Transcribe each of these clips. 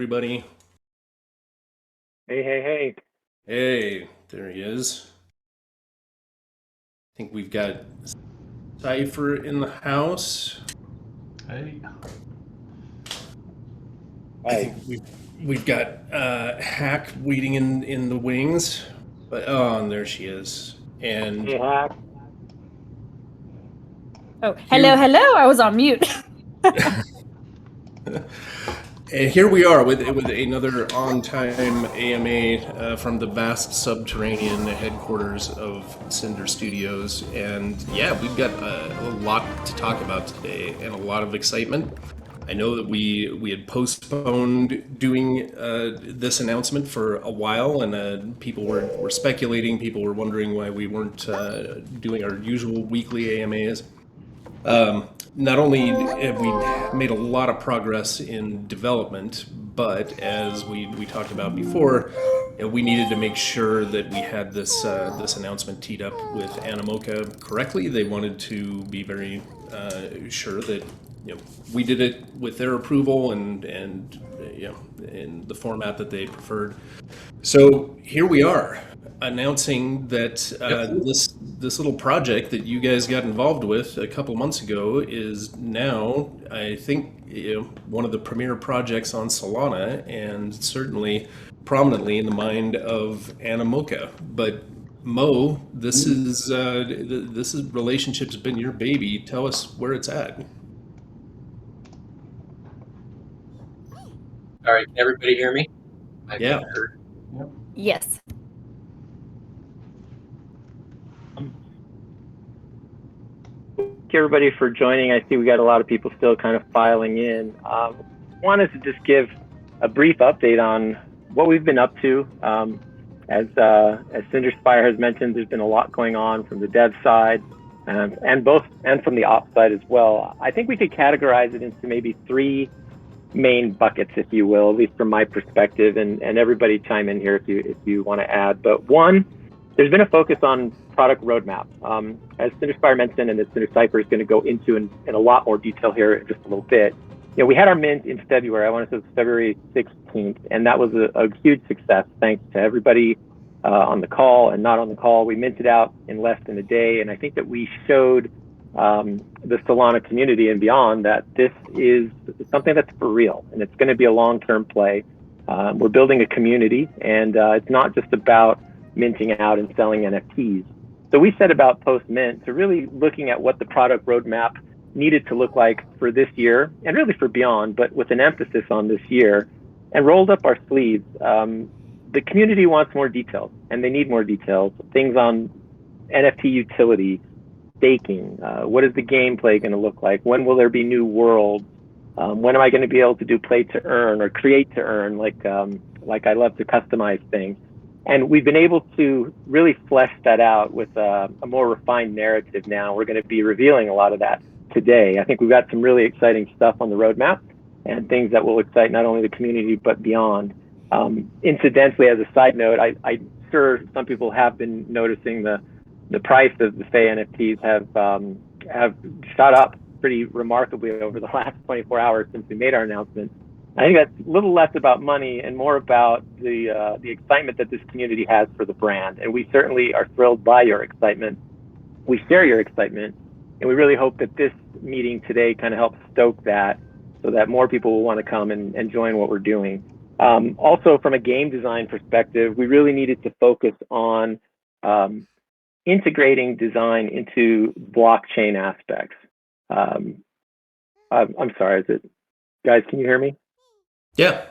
Everybody. Hey, hey, hey. Hey, there he is. I think we've got Cypher in the house. Hey, I Hi. think we've got Hack waiting in the wings. But and there she is. And Hey, Hack. Oh, hello, here hello. I was on mute. and here we are with another on-time AMA from the vast subterranean headquarters of Cinder Studios. And yeah, we've got a lot to talk about today and a lot of excitement. I know that we had postponed doing this announcement for a while, and people were speculating. People were wondering why we weren't doing our usual weekly AMAs. Not only have we made a lot of progress in development, but as we talked about before, we needed to make sure that we had this announcement teed up with Animoca correctly. They wanted to be very sure that we did it with their approval and in the format that they preferred. So here we are announcing that this little project that you guys got involved with a couple months ago is now, I think, one of the premier projects on Solana, and certainly prominently in the mind of Animoca. But Mo, this is relationship's been your baby. Tell us where it's at. All right, can everybody hear me? Am I being Yeah. heard? Yes. Thank you, everybody, for joining. I see we got a lot of people still kind of filing in. Wanted to just give a brief update on what we've been up to. As Cinder Spire has mentioned, there's been a lot going on from the dev side and from the ops side as well. I think we could categorize it into maybe three main buckets, if you will, at least from my perspective, and everybody chime in here if you want to add. But one, there's been a focus on product roadmap. As CinderSpire mentioned, and as CinderCypher is going to go into in a lot more detail here in just a little bit. We had our mint in February. I want to say it was February 16th, and that was a huge success. Thanks to everybody on the call and not on the call. We minted out in less than a day, and I think that we showed the Solana community and beyond that this is something that's for real, and it's going to be a long-term play. We're building a community, and it's not just about minting out and selling NFTs. So we set about post-mint to really looking at what the product roadmap needed to look like for this year and really for beyond, but with an emphasis on this year, and rolled up our sleeves. The community wants more details, and they need more details. Things on NFT utility, staking. What is the gameplay going to look like? When will there be new worlds? When am I going to be able to do play to earn or create to earn, like I love to customize things? And we've been able to really flesh that out with a more refined narrative now. We're going to be revealing a lot of that today. I think we've got some really exciting stuff on the roadmap and things that will excite not only the community, but beyond. Incidentally, as a side note, I'm sure some people have been noticing the price of the Fey NFTs have shot up pretty remarkably over the last 24 hours since we made our announcement. I think that's a little less about money and more about the excitement that this community has for the brand. And we certainly are thrilled by your excitement. We share your excitement, and we really hope that this meeting today kind of helps stoke that so that more people will want to come and join what we're doing. Also, from a game design perspective, we really needed to focus on integrating design into blockchain aspects. I'm sorry, is it, guys, can you hear me? Yeah.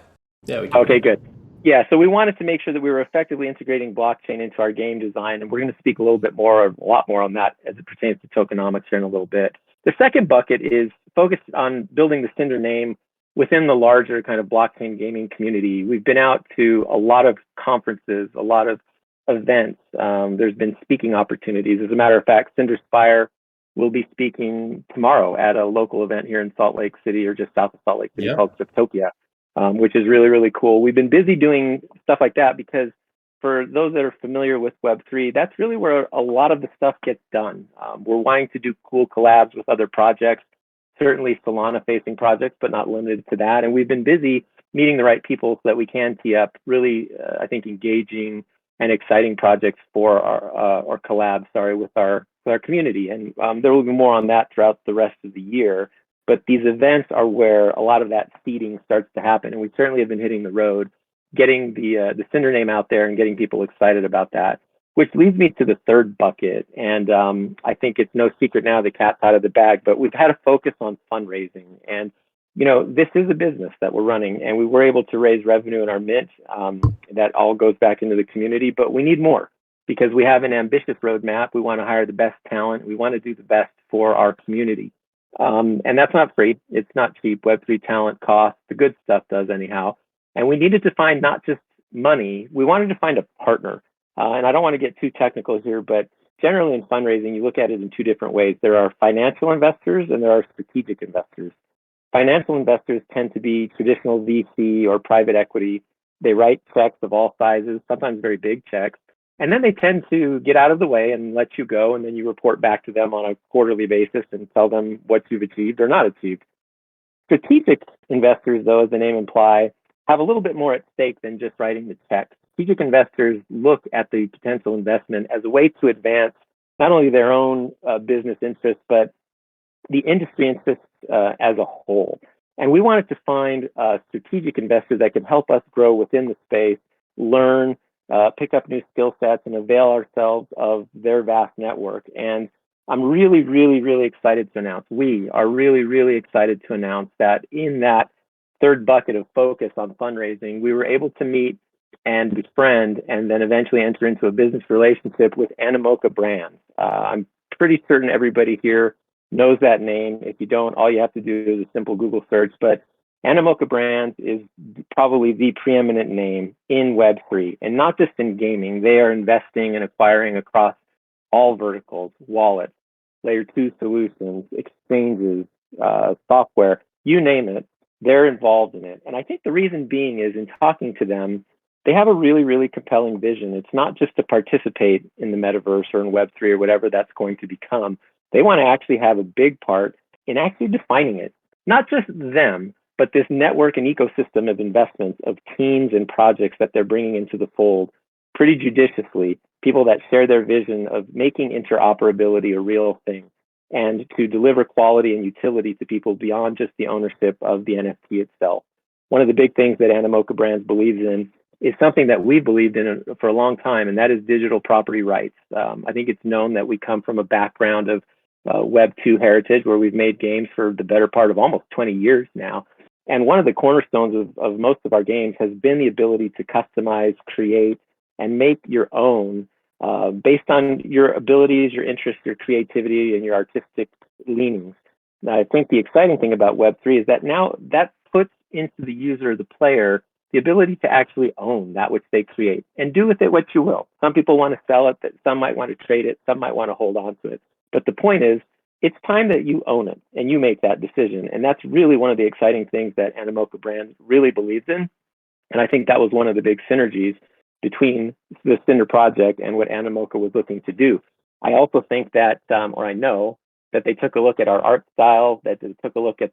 Yeah, we can. Okay, good. Yeah, so we wanted to make sure that we were effectively integrating blockchain into our game design, and we're going to speak a lot more on that as it pertains to tokenomics here in a little bit. The second bucket is focused on building the Cinder name within the larger kind of blockchain gaming community. We've been out to a lot of conferences, a lot of events. There's been speaking opportunities. As a matter of fact, Cinder Spire will be speaking tomorrow at a local event here in Salt Lake City, or just south of Salt Lake City, called Cryptopia. Which is really, really cool. We've been busy doing stuff like that because for those that are familiar with Web3, that's really where a lot of the stuff gets done. We're wanting to do cool collabs with other projects, certainly Solana-facing projects, but not limited to that. And we've been busy meeting the right people so that we can tee up really, I think, engaging and exciting projects for our or collabs, with our community. And there will be more on that throughout the rest of the year. But these events are where a lot of that seeding starts to happen, and we certainly have been hitting the road, getting the Cinder name out there and getting people excited about that. Which leads me to the third bucket, and I think it's no secret now the cat's out of the bag. But we've had a focus on fundraising, and this is a business that we're running, and we were able to raise revenue in our mint. That all goes back into the community, but we need more because we have an ambitious roadmap. We want to hire the best talent. We want to do the best for our community. And that's not free. It's not cheap. Web3 talent costs. The good stuff does anyhow. And we needed to find not just money. We wanted to find a partner. And I don't want to get too technical here, but generally in fundraising, you look at it in two different ways. There are financial investors and there are strategic investors. Financial investors tend to be traditional VC or private equity. They write checks of all sizes, sometimes very big checks. And then they tend to get out of the way and let you go. And then you report back to them on a quarterly basis and tell them what you've achieved or not achieved. Strategic investors, though, as the name implies, have a little bit more at stake than just writing the check. Strategic investors look at the potential investment as a way to advance not only their own business interests, but the industry interests as a whole. And we wanted to find strategic investors that could help us grow within the space, learn, pick up new skill sets, and avail ourselves of their vast network. And I'm really, really, really excited to announce, we are really, really excited to announce that in that third bucket of focus on fundraising, we were able to meet and befriend and then eventually enter into a business relationship with Animoca Brands. I'm pretty certain everybody here knows that name. If you don't, all you have to do is a simple Google search. But Animoca Brands is probably the preeminent name in Web3, and not just in gaming. They are investing and acquiring across all verticals: wallets, layer 2 solutions, exchanges, software, you name it. They're involved in it. And I think the reason being is in talking to them, they have a really, really compelling vision. It's not just to participate in the metaverse or in Web3 or whatever that's going to become. They want to actually have a big part in actually defining it. Not just them, but this network and ecosystem of investments of teams and projects that they're bringing into the fold pretty judiciously, people that share their vision of making interoperability a real thing and to deliver quality and utility to people beyond just the ownership of the NFT itself. One of the big things that Animoca Brands believes in is something that we believed in for a long time, and that is digital property rights. I think it's known that we come from a background of Web 2 heritage where we've made games for the better part of almost 20 years now. And one of the cornerstones of most of our games has been the ability to customize, create, and make your own based on your abilities, your interests, your creativity, and your artistic leanings. Now, I think the exciting thing about Web3 is that now that puts into the user, the player, the ability to actually own that which they create and do with it what you will. Some people want to sell it, some might want to trade it, some might want to hold on to it. But the point is, it's time that you own it and you make that decision. And that's really one of the exciting things that Animoca Brands really believes in. And I think that was one of the big synergies between the Cinder project and what Animoca was looking to do. I also think that, or I know, that they took a look at our art style, that they took a look at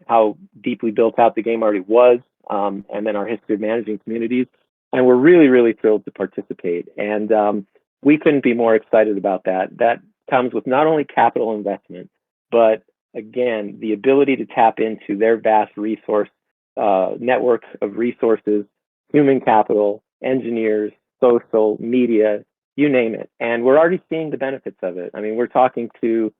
how deeply built out the game already was, and then our history of managing communities. And we're really, really thrilled to participate. And we couldn't be more excited about that. That comes with not only capital investment, but again, the ability to tap into their vast resource network of resources, human capital, engineers, social, media, you name it. And we're already seeing the benefits of it. I mean, we're talking to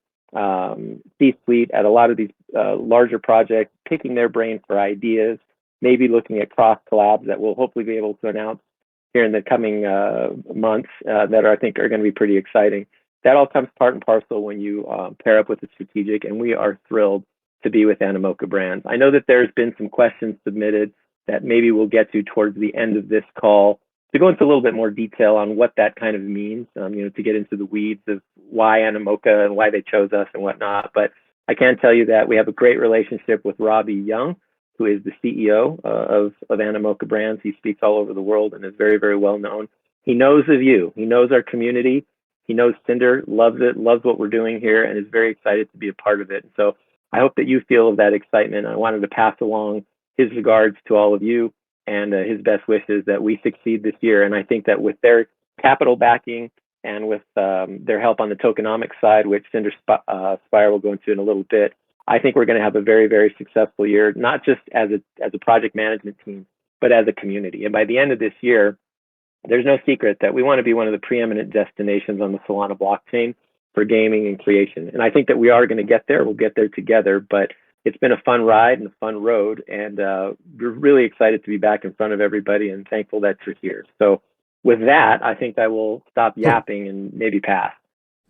C-suite at a lot of these larger projects, picking their brain for ideas, maybe looking at cross collabs that we'll hopefully be able to announce here in the coming months that I think are going to be pretty exciting. That all comes part and parcel when you pair up with a strategic, and we are thrilled to be with Animoca Brands. I know that there's been some questions submitted that maybe we'll get to towards the end of this call to go into a little bit more detail on what that kind of means, to get into the weeds of why Animoca and why they chose us and whatnot. But I can tell you that we have a great relationship with Robbie Young, who is the CEO of Animoca Brands. He speaks all over the world and is very, very well known. He knows of you. He knows our community. He knows Cinder, loves it, loves what we're doing here, and is very excited to be a part of it. So I hope that you feel that excitement. I wanted to pass along his regards to all of you and his best wishes that we succeed this year. And I think that with their capital backing and with their help on the tokenomics side, which Cinder Spire will go into in a little bit, I think we're going to have a very, very successful year, not just as a project management team, but as a community. And by the end of this year, there's no secret that we want to be one of the preeminent destinations on the Solana blockchain for gaming and creation. And I think that we are going to get there. We'll get there together, but it's been a fun ride and a fun road. And we're really excited to be back in front of everybody and thankful that you're here. So with that, I think I will stop yapping and maybe pass.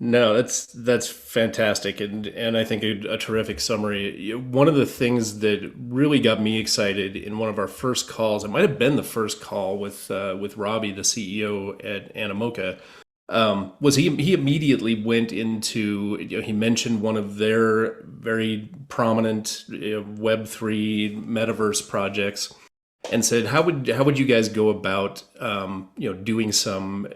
No, that's fantastic, and I think a terrific summary. One of the things that really got me excited in one of our first calls, it might have been the first call with Robbie, the CEO at Animoca, was he immediately went into, he mentioned one of their very prominent Web3 metaverse projects, and said, how would you guys go about doing some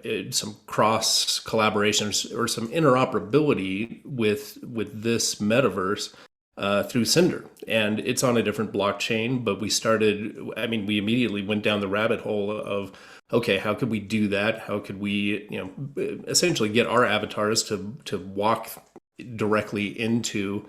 cross collaboration or some interoperability with this metaverse through Cinder? And it's on a different blockchain, but we immediately went down the rabbit hole of, okay, how could we do that? How could we essentially get our avatars to walk directly into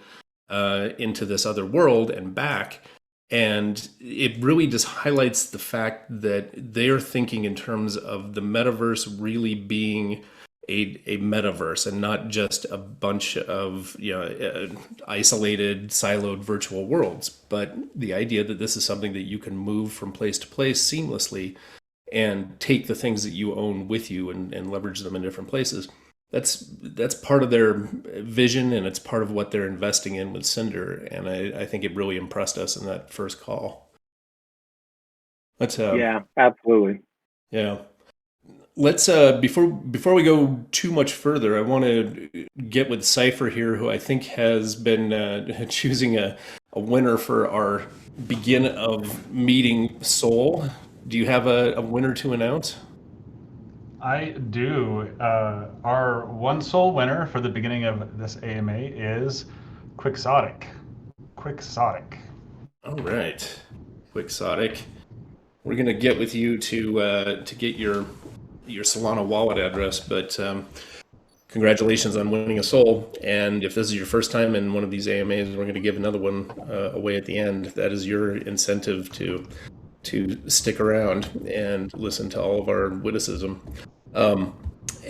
this other world and back? And it really just highlights the fact that they're thinking in terms of the metaverse really being a metaverse and not just a bunch of isolated, siloed virtual worlds, but the idea that this is something that you can move from place to place seamlessly and take the things that you own with you and leverage them in different places. That's part of their vision, and it's part of what they're investing in with Cinder. And I think it really impressed us in that first call. Yeah, absolutely. Yeah. Let's before we go too much further, I want to get with Cypher here, who I think has been choosing a winner for our begin of meeting Soul. Do you have a winner to announce? I do. Our one sole winner for the beginning of this AMA is Quixotic. Quixotic. All right, Quixotic. We're gonna get with you to get your Solana wallet address, but congratulations on winning a soul. And if this is your first time in one of these AMAs, we're gonna give another one away at the end. That is your incentive to stick around and listen to all of our witticism.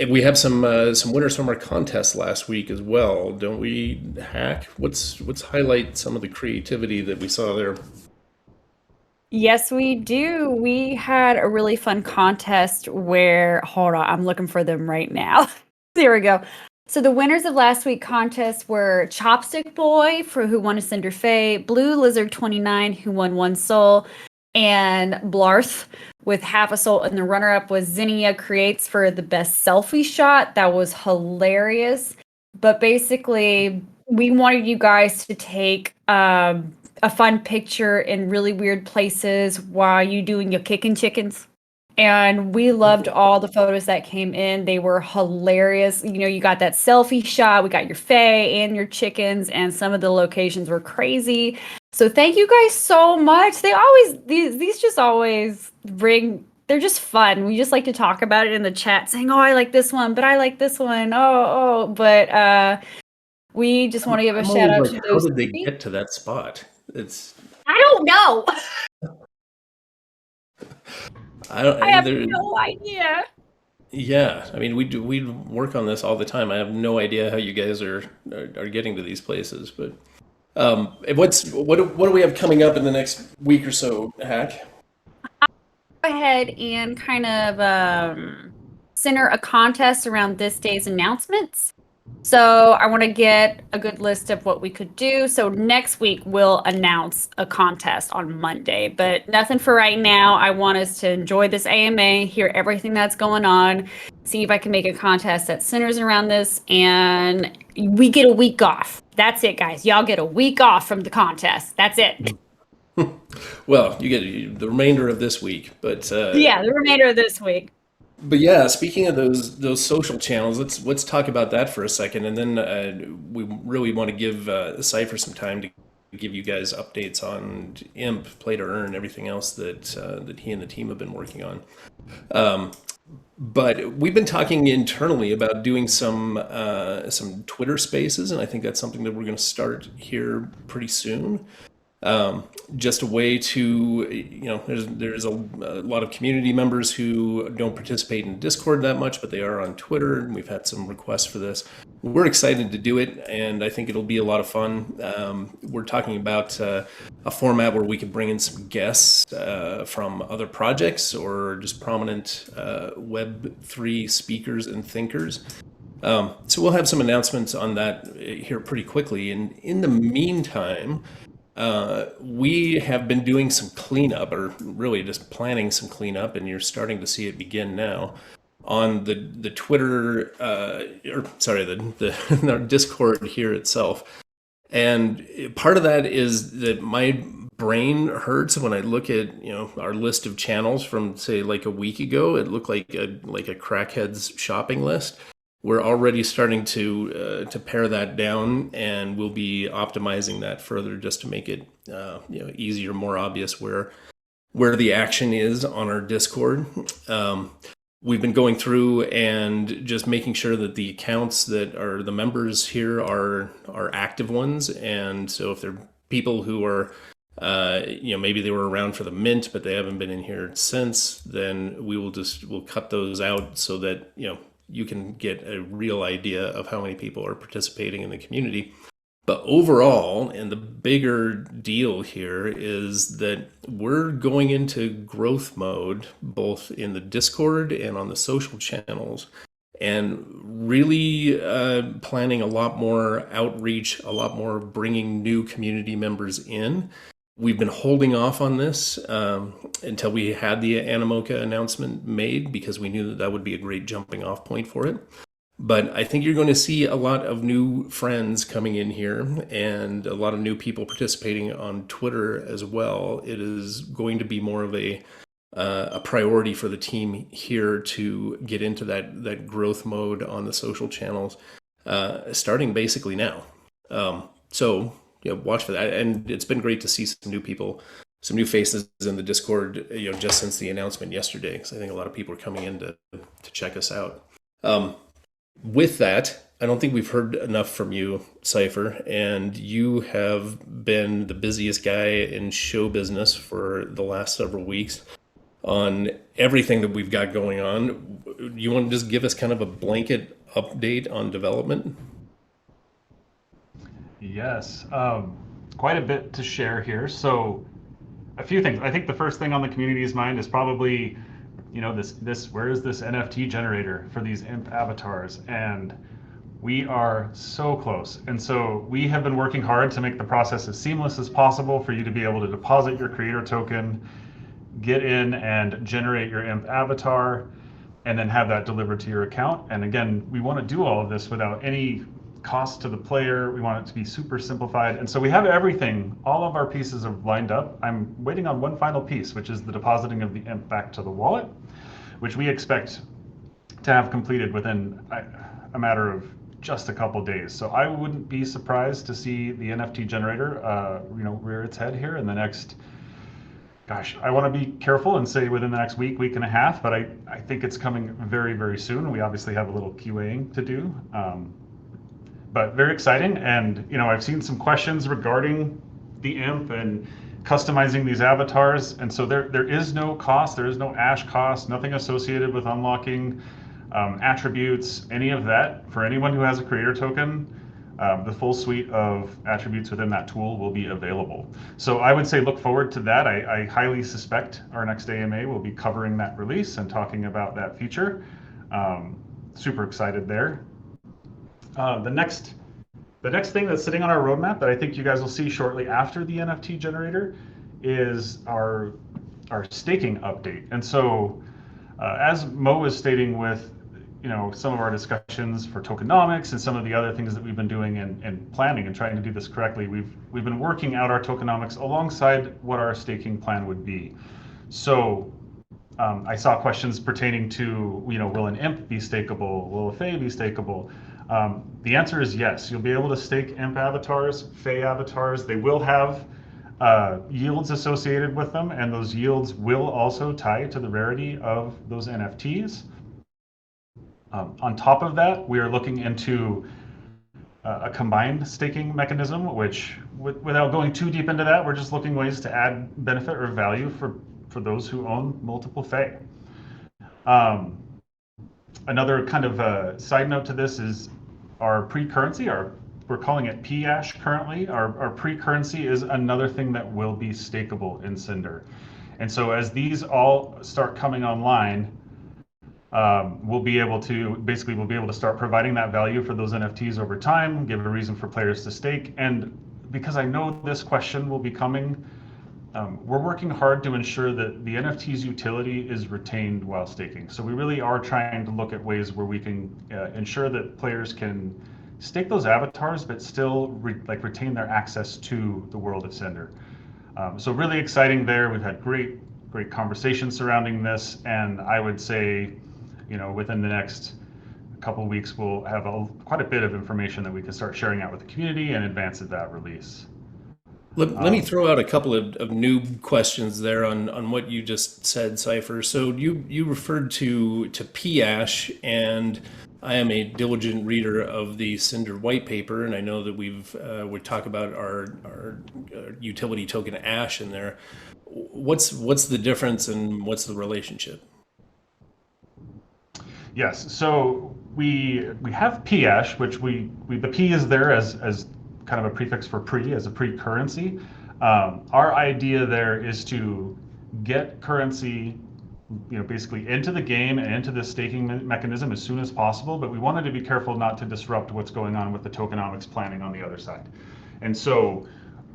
We have some winners from our contest last week as well, don't we, Hack? Let's highlight some of the creativity that we saw there. Yes, we do. We had a really fun contest where, hold on, I'm looking for them right now. There we go. So the winners of last week's contest were Chopstick Boy, who won a Cinder Fae, Blue Lizard 29, who won 1 soul, and Blarth with half a soul. And the runner-up was Zinnia Creates for the best selfie shot. That was hilarious. But basically, we wanted you guys to take a fun picture in really weird places while you doing your kicking chickens. And we loved all the photos that came in. They were hilarious. You got that selfie shot. We got your fae and your chickens, and some of the locations were crazy. So thank you guys so much. These just always they're just fun. We just like to talk about it in the chat, saying, "Oh, I like this one, but I like this one." But we just want to give a shout out to those. How did they get to that spot? I don't know. I have no idea. Yeah, I mean, we work on this all the time. I have no idea how you guys are getting to these places, but what do we have coming up in the next week or so, Hack? I'll go ahead and kind of center a contest around this day's announcements. So I want to get a good list of what we could do. So next week we'll announce a contest on Monday, but nothing for right now. I want us to enjoy this AMA, hear everything that's going on, see if I can make a contest that centers around this, and we get a week off. That's it, guys. Y'all get a week off from the contest. That's it. Well, you get the remainder of this week, but yeah, the remainder of this week. But yeah, speaking of those social channels, let's talk about that for a second, and then we really want to give Cypher some time to give you guys updates on Imp, Play to Earn, everything else that he and the team have been working on. But we've been talking internally about doing some Twitter Spaces, and I think that's something that we're going to start here pretty soon. Just a way to, there's a lot of community members who don't participate in Discord that much, but they are on Twitter, and we've had some requests for this. We're excited to do it, and I think it'll be a lot of fun. We're talking about a format where we could bring in some guests from other projects or just prominent Web3 speakers and thinkers. So we'll have some announcements on that here pretty quickly. And in the meantime, we have been doing some cleanup, or really just planning some cleanup, and you're starting to see it begin now on the Twitter, our Discord here itself. And part of that is that my brain hurts when I look at our list of channels from, say, like a week ago. It looked like a crackhead's shopping list. We're already starting to pare that down, and we'll be optimizing that further just to make it easier, more obvious where the action is on our Discord. We've been going through and just making sure that the accounts that are the members here are active ones, and so if they're people who are maybe they were around for the mint but they haven't been in here since, then we'll cut those out so that you can get a real idea of how many people are participating in the community. But overall, and the bigger deal here is that we're going into growth mode, both in the Discord and on the social channels, and really planning a lot more outreach, a lot more bringing new community members in. We've been holding off on this until we had the Animoca announcement made, because we knew that would be a great jumping off point for it. But I think you're going to see a lot of new friends coming in here and a lot of new people participating on Twitter as well. It is going to be more of a priority for the team here to get into that growth mode on the social channels, starting basically now. So watch for that. And it's been great to see some new people, some new faces in the Discord, just since the announcement yesterday, because I think a lot of people are coming in to check us out. With that, I don't think we've heard enough from you, Cypher, and you have been the busiest guy in show business for the last several weeks on everything that we've got going on. You want to just give us kind of a blanket update on development? Yes, quite a bit to share here. So a few things. I think the first thing on the community's mind is probably, this where is this NFT generator for these imp avatars? And we are so close. And so we have been working hard to make the process as seamless as possible for you to be able to deposit your creator token, get in and generate your imp avatar, and then have that delivered to your account. And again, we want to do all of this without any cost to the player. We want it to be super simplified. And so we have everything, all of our pieces are lined up. I'm waiting on one final piece, which is the depositing of the imp back to the wallet, which we expect to have completed within a matter of just a couple days. So I wouldn't be surprised to see the NFT generator rear its head here in the next, I want to be careful and say within the next week and a half, but I think it's coming very, very soon. We obviously have a little QAing to do. But very exciting. And, I've seen some questions regarding the imp and customizing these avatars. And so there is no cost, there is no ash cost, nothing associated with unlocking attributes, any of that. For anyone who has a creator token, the full suite of attributes within that tool will be available. So I would say look forward to that. I highly suspect our next AMA will be covering that release and talking about that feature. Super excited there. The next thing that's sitting on our roadmap that I think you guys will see shortly after the NFT generator is our staking update. And so, as Mo was stating with some of our discussions for tokenomics and some of the other things that we've been doing and planning and trying to do this correctly, we've been working out our tokenomics alongside what our staking plan would be. So I saw questions pertaining to will an imp be stakeable, will a Fae be stakeable? The answer is yes. You'll be able to stake imp avatars, fey avatars. They will have yields associated with them, and those yields will also tie to the rarity of those NFTs. On top of that, we are looking into a combined staking mechanism, which, without going too deep into that, we're just looking ways to add benefit or value for those who own multiple fey. Another kind of side note to this is our pre-currency, we're calling it P-Ash currently. Our pre-currency is another thing that will be stakeable in Cinder. And so as these all start coming online, we'll be able to start providing that value for those NFTs over time, give a reason for players to stake. And because I know this question will be coming, we're working hard to ensure that the NFT's utility is retained while staking. So we really are trying to look at ways where we can ensure that players can stake those avatars, but still retain their access to the world of Cinder. So really exciting there. We've had great conversations surrounding this, and I would say, within the next couple of weeks, we'll have quite a bit of information that we can start sharing out with the community in advance of that release. Let me throw out a couple of noob questions there on what you just said, Cypher. So you referred to P-Ash, and I am a diligent reader of the Cinder white paper, and I know that we talk about our utility token Ash in there. What's the difference and what's the relationship? Yes, so we have P-Ash, which the P is there as kind of a prefix for as a pre-currency. Our idea there is to get currency, basically into the game and into the staking mechanism as soon as possible, but we wanted to be careful not to disrupt what's going on with the tokenomics planning on the other side. And so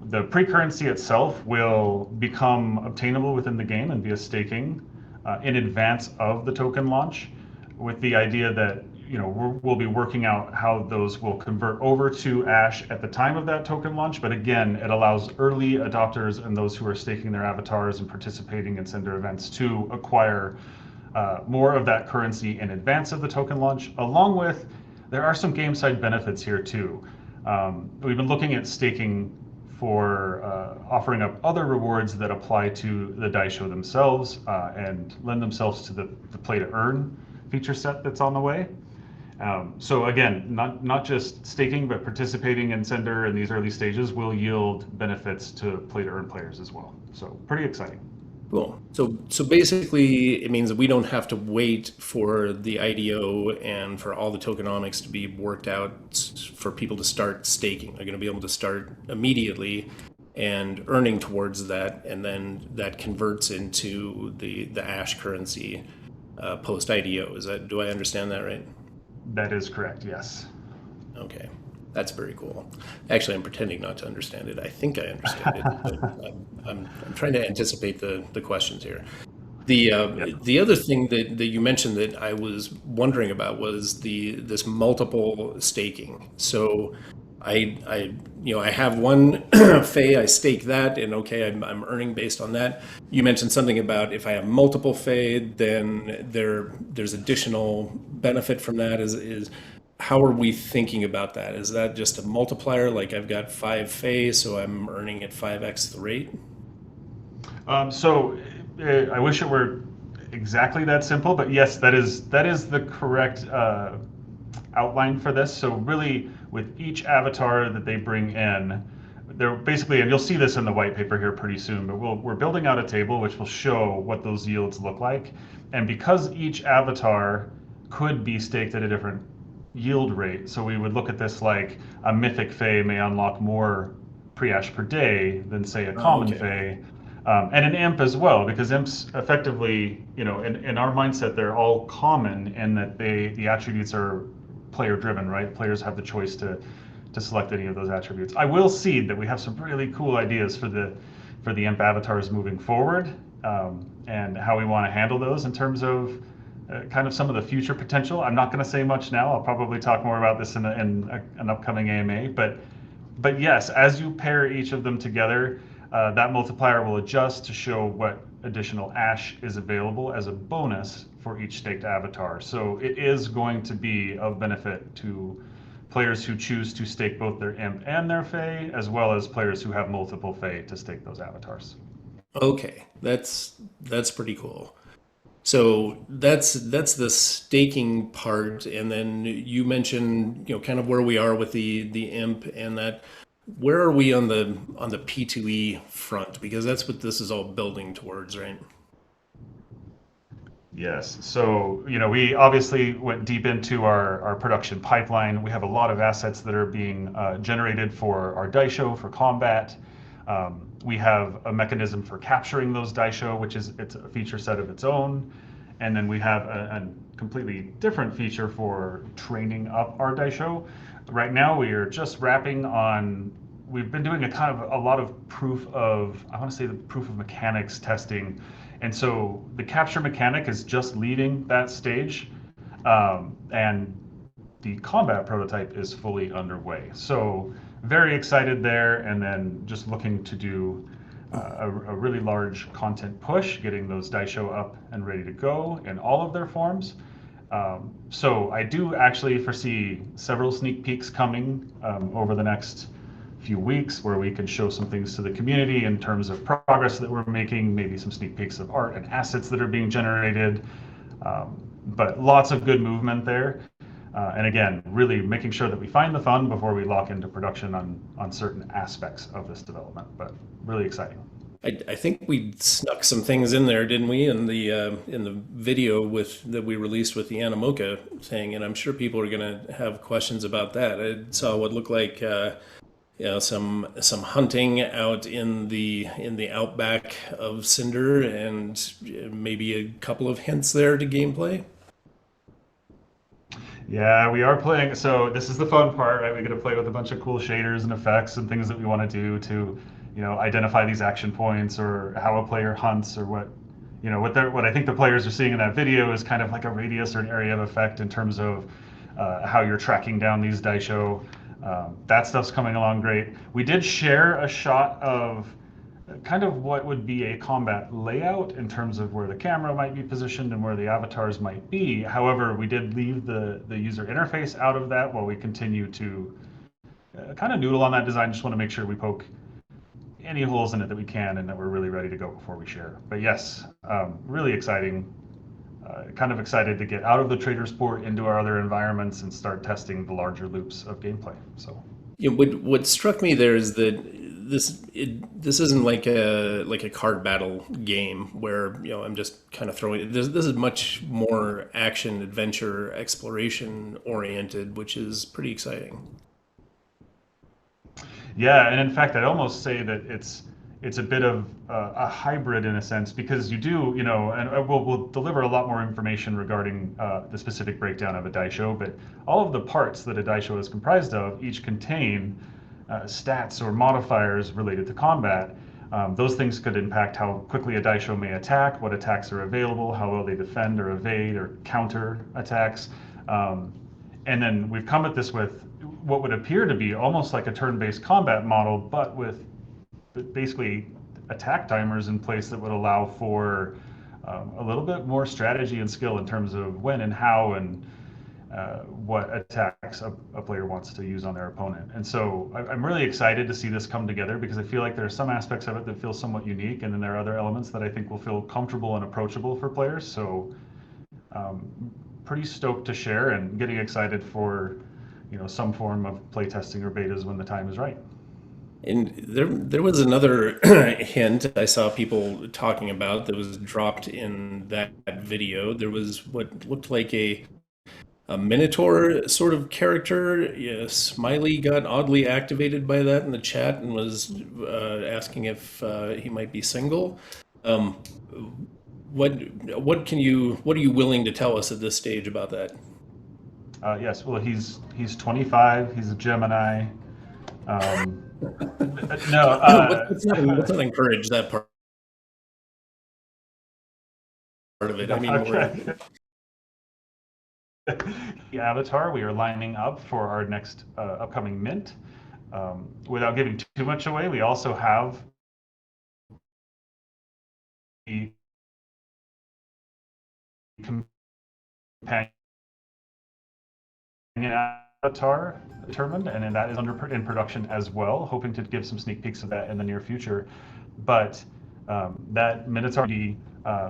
the pre-currency itself will become obtainable within the game and via staking in advance of the token launch, with the idea that we'll be working out how those will convert over to Ash at the time of that token launch. But again, it allows early adopters and those who are staking their avatars and participating in Cinder events to acquire more of that currency in advance of the token launch. Along with, there are some game side benefits here too. We've been looking at staking for offering up other rewards that apply to the dice show themselves and lend themselves to the play to earn feature set that's on the way. So again, not just staking, but participating in Cinder in these early stages will yield benefits to play to earn players as well. So pretty exciting. Cool. So basically, it means that we don't have to wait for the IDO and for all the tokenomics to be worked out for people to start staking. They're going to be able to start immediately and earning towards that, and then that converts into the Ash currency post IDO. Do I understand that right? That is correct, yes. Okay, that's very cool. Actually, I'm pretending not to understand it. I think I understand it, but I'm trying to anticipate the questions here. The other thing that you mentioned that I was wondering about was this multiple staking. So I have one Fey, I stake that, and okay, I'm earning based on that. You mentioned something about if I have multiple Fey, then there's additional benefit from that. Is how are we thinking about that? Is that just a multiplier? Like I've got 5 Fey, so I'm earning at 5x the rate? So I wish it were exactly that simple, but yes, that is the correct outline for this. So really, with each avatar that they bring in, they're basically, and you'll see this in the white paper here pretty soon, but we're building out a table which will show what those yields look like. And because each avatar could be staked at a different yield rate, so we would look at this like a mythic Fey may unlock more pre-ash per day than say a common Fey. And an imp as well, because imps effectively, in our mindset, they're all common in that the attributes are player driven, right? Players have the choice to select any of those attributes. I will cede that we have some really cool ideas for the imp avatars moving forward, and how we want to handle those in terms of kind of some of the future potential. I'm not going to say much now. I'll probably talk more about this in an upcoming AMA, but yes, as you pair each of them together, that multiplier will adjust to show what additional Ash is available as a bonus for each staked avatar. So it is going to be of benefit to players who choose to stake both their imp and their fae, as well as players who have multiple fae to stake those avatars. Okay, that's pretty cool. So that's the staking part, and then you mentioned kind of where we are with the imp and that. Where are we on the P2E front? Because that's what this is all building towards, right? Yes. So, we obviously went deep into our production pipeline. We have a lot of assets that are being generated for our Daisho for combat. We have a mechanism for capturing those Daisho, it's a feature set of its own. And then we have a completely different feature for training up our Daisho. Right now, we are just wrapping on. We've been doing a lot of I want to say the proof of mechanics testing. And so the capture mechanic is just leaving that stage, and the combat prototype is fully underway. So very excited there, and then just looking to do a really large content push, getting those Daisho up and ready to go in all of their forms. So I do actually foresee several sneak peeks coming over the next few weeks where we can show some things to the community in terms of progress that we're making, maybe some sneak peeks of art and assets that are being generated. But lots of good movement there. And again, really making sure that we find the fun before we lock into production on certain aspects of this development, but really exciting. I think we snuck some things in there, didn't we, in the video that we released with the Animoca thing, and I'm sure people are going to have questions about that. I saw what looked like some hunting out in the outback of Cinder, and maybe a couple of hints there to gameplay. Yeah, we are playing. So this is the fun part, right? We get to play with a bunch of cool shaders and effects and things that we want to do to, identify these action points or how a player hunts or what I think the players are seeing in that video is kind of like a radius or an area of effect in terms of how you're tracking down these Daisho. That stuff's coming along great. We did share a shot of kind of what would be a combat layout in terms of where the camera might be positioned and where the avatars might be. However, we did leave the user interface out of that while we continue to kind of noodle on that design. Just want to make sure we poke any holes in it that we can and that we're really ready to go before we share. But yes, really exciting. Kind of excited to get out of the Trader's Port into our other environments and start testing the larger loops of gameplay. So, what struck me there is that this isn't like a card battle game where I'm just kind of throwing. This is much more action, adventure, exploration oriented, which is pretty exciting. Yeah, and in fact, I'd almost say that it's a bit of a hybrid in a sense because you do, and we'll deliver a lot more information regarding the specific breakdown of a Daisho, but all of the parts that a Daisho is comprised of each contain stats or modifiers related to combat. Those things could impact how quickly a Daisho may attack, what attacks are available, how well they defend or evade or counter attacks. And then we've come at this with what would appear to be almost like a turn-based combat model, but with basically attack timers in place that would allow for a little bit more strategy and skill in terms of when and how and what attacks a player wants to use on their opponent. And so I'm really excited to see this come together because I feel like there are some aspects of it that feel somewhat unique, and then there are other elements that I think will feel comfortable and approachable for players. So pretty stoked to share and getting excited for some form of playtesting or betas when the time is right. And there was another hint I saw people talking about that was dropped in that video. There was what looked like a Minotaur sort of character. Yeah, Smiley got oddly activated by that in the chat and was asking if he might be single. What are you willing to tell us at this stage about that? Yes, well, he's 25. He's a Gemini. No, let's not encourage that part of it. I mean, okay. The avatar, we are lining up for our next upcoming mint. Without giving too much away, we also have the companion avatar determined, and then that is in production as well. Hoping to give some sneak peeks of that in the near future. But that Minotaur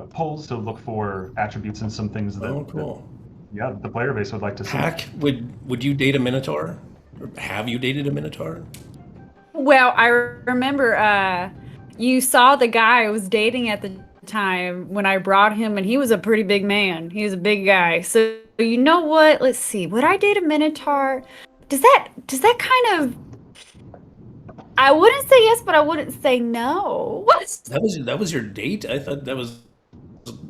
polls to look for attributes and some things that, cool. the player base would like to see. Hack, would you date a Minotaur? Or have you dated a Minotaur? Well, I remember you saw the guy I was dating at the time when I brought him, and he was a pretty big man. He was a big guy. So you know what? Let's see. Would I date a Minotaur? Does that kind of? I wouldn't say yes, but I wouldn't say no. That was your date? I thought that was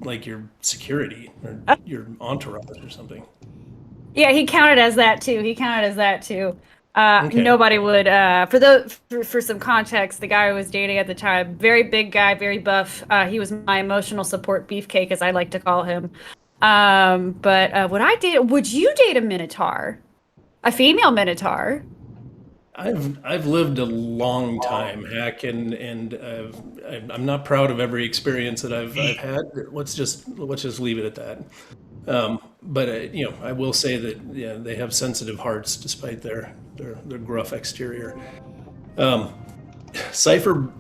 like your security or your entourage or something. Yeah, he counted as that too. Okay. Nobody would. For some context, the guy I was dating at the time, very big guy, very buff. He was my emotional support beefcake, as I like to call him. But would you date a Minotaur? A female Minotaur? I've lived a long time, Hack, and I'm not proud of every experience that I've had. Let's just leave it at that. But I will say that they have sensitive hearts despite their gruff exterior. Cypher,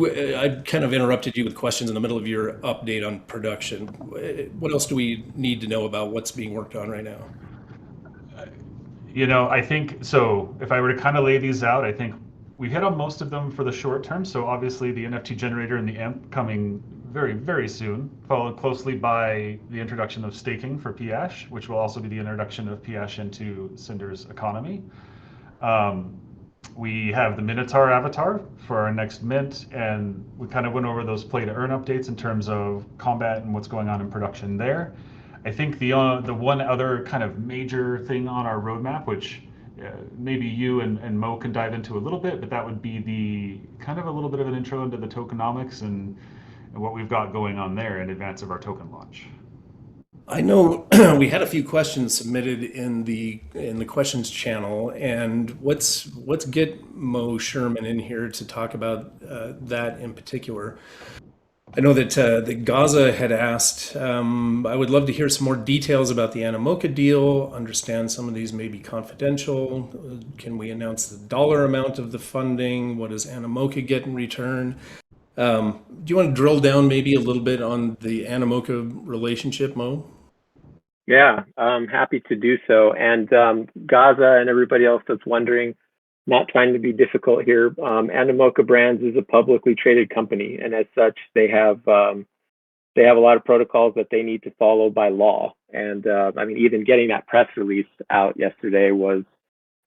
I kind of interrupted you with questions in the middle of your update on production. What else do we need to know about what's being worked on right now? I think so. If I were to kind of lay these out, I think we hit on most of them for the short term. So obviously the NFT generator and the AMP coming very, very soon, followed closely by the introduction of staking for Piash, which will also be the introduction of Piash into Cinder's economy. We have the Minotaur avatar for our next mint, and we kind of went over those play to earn updates in terms of combat and what's going on in production there. I think the one other kind of major thing on our roadmap, which maybe you and Mo can dive into a little bit, but that would be the kind of a little bit of an intro into the tokenomics and what we've got going on there in advance of our token launch. I know we had a few questions submitted in the questions channel, and let's get Mo Sherman in here to talk about that in particular. I know that Gaza had asked, I would love to hear some more details about the Animoca deal, understand some of these may be confidential. Can we announce the dollar amount of the funding? What does Animoca get in return? Do you want to drill down maybe a little bit on the Animoca relationship, Mo? Yeah, I'm happy to do so. And Gaza and everybody else that's wondering, not trying to be difficult here. Animoca Brands is a publicly traded company, and as such, they have a lot of protocols that they need to follow by law. And I mean, even getting that press release out yesterday was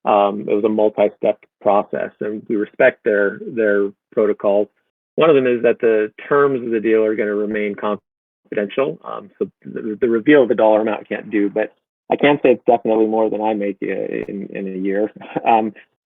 it was a multi-step process, and we respect their protocols. One of them is that the terms of the deal are going to remain confidential. So the reveal of the dollar amount I can't do, but I can say it's definitely more than I make in a year.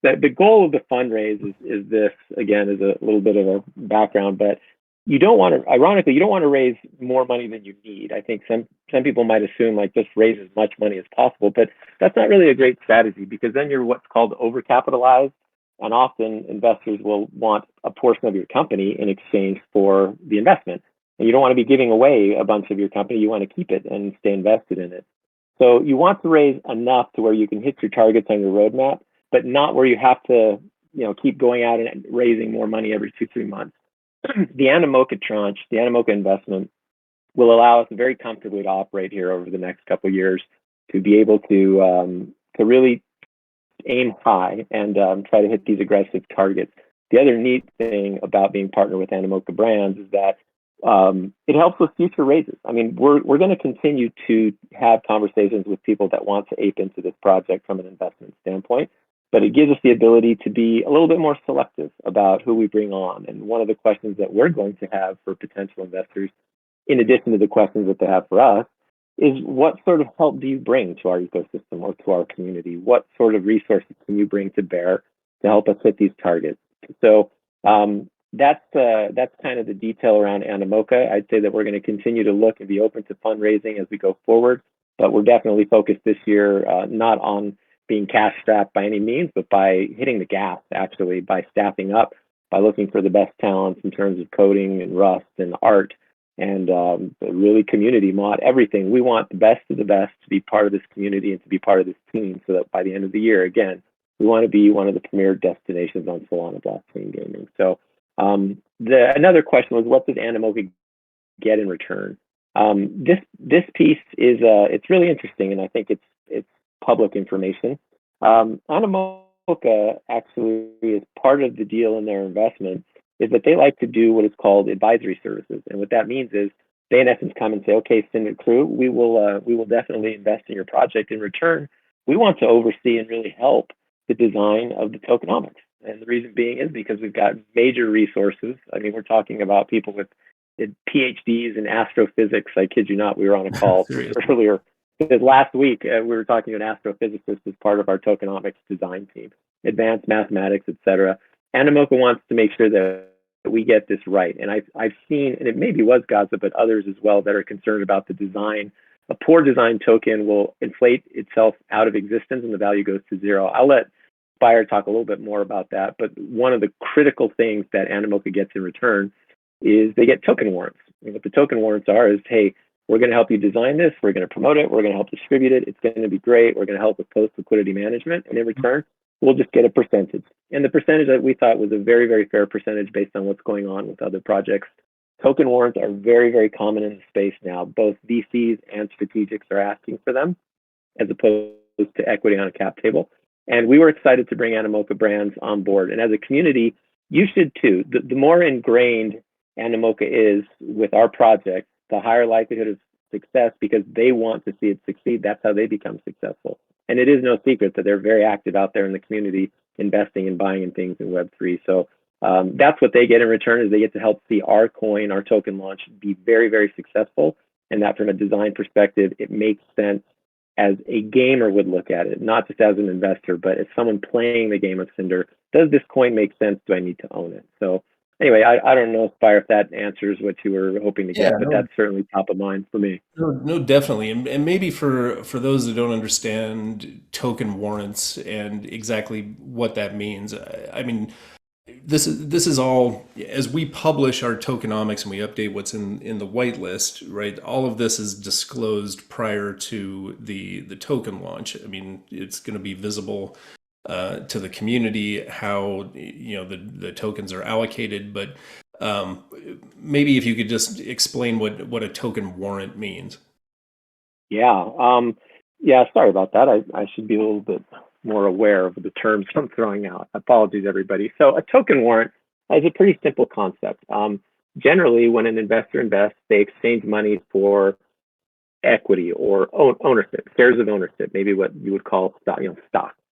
The goal of the fundraise is this, again, is a little bit of a background, but you don't want to, ironically, you don't want to raise more money than you need. I think some people might assume like just raise as much money as possible, but that's not really a great strategy, because then you're what's called overcapitalized, and often investors will want a portion of your company in exchange for the investment. And you don't want to be giving away a bunch of your company. You want to keep it and stay invested in it. So you want to raise enough to where you can hit your targets on your roadmap, but not where you have to, keep going out and raising more money every 2-3 months. The Animoca tranche, the Animoca investment, will allow us very comfortably to operate here over the next couple of years, to be able to really aim high and try to hit these aggressive targets. The other neat thing about being partnered with Animoca Brands is that it helps with future raises. I mean, we're going to continue to have conversations with people that want to ape into this project from an investment standpoint, but it gives us the ability to be a little bit more selective about who we bring on. And one of the questions that we're going to have for potential investors, in addition to the questions that they have for us, is what sort of help do you bring to our ecosystem or to our community? What sort of resources can you bring to bear to help us hit these targets? So that's kind of the detail around Animoca. I'd say that we're going to continue to look and be open to fundraising as we go forward, but we're definitely focused this year not on being cash strapped by any means, but by hitting the gas, actually, by staffing up, by looking for the best talents in terms of coding and Rust and art, and really community mod everything. We want the best of the best to be part of this community and to be part of this team, so that by the end of the year, again, we want to be one of the premier destinations on Solana blockchain gaming. So another question was, what does Animoca get in return? This piece is it's really interesting, and I think it's public information. Animoca actually is part of the deal in their investment is that they like to do what is called advisory services, and what that means is they in essence come and say, okay, Cinder Crew, we will definitely invest in your project. In return, we want to oversee and really help the design of the tokenomics. And the reason being is because we've got major resources. I mean, we're talking about people with PhDs in astrophysics. I kid you not, we were on a call earlier. Last week, we were talking to an astrophysicist as part of our tokenomics design team, advanced mathematics, etc. Animoca wants to make sure that we get this right. And I've seen, and it maybe was Gaza, but others as well, that are concerned about the design. A poor design token will inflate itself out of existence and the value goes to zero. I'll let Spire talk a little bit more about that. But one of the critical things that Animoca gets in return is they get token warrants. And what the token warrants are is, hey, we're going to help you design this. We're going to promote it. We're going to help distribute it. It's going to be great. We're going to help with post-liquidity management. And in return, we'll just get a percentage. And the percentage that we thought was a very, very fair percentage based on what's going on with other projects. Token warrants are very, very common in the space now. Both VCs and strategics are asking for them as opposed to equity on a cap table. And we were excited to bring Animoca brands on board. And as a community, you should too. The more ingrained Animoca is with our project, the higher likelihood of success, because they want to see it succeed. That's how they become successful. And it is no secret that they're very active out there in the community, investing and buying in things in Web3. So that's what they get in return, is they get to help see our coin, our token launch be very, very successful. And that from a design perspective, it makes sense as a gamer would look at it, not just as an investor, but as someone playing the game of Cinder. Does this coin make sense? Do I need to own it? So anyway, I don't know, Spire, if that answers what you were hoping to get, but that's certainly top of mind for me. No, definitely. And maybe for those that don't understand token warrants and exactly what that means, I mean, this is all, as we publish our tokenomics and we update what's in the whitelist, right? All of this is disclosed prior to the token launch. I mean, it's going to be visible to the community how the tokens are allocated, but maybe if you could just explain what a token warrant means. Yeah, sorry about that. I should be a little bit more aware of the terms I'm throwing out. Apologies, everybody. So a token warrant is a pretty simple concept. Generally, when an investor invests, they exchange money for equity or ownership, shares of ownership, maybe what you would call stock.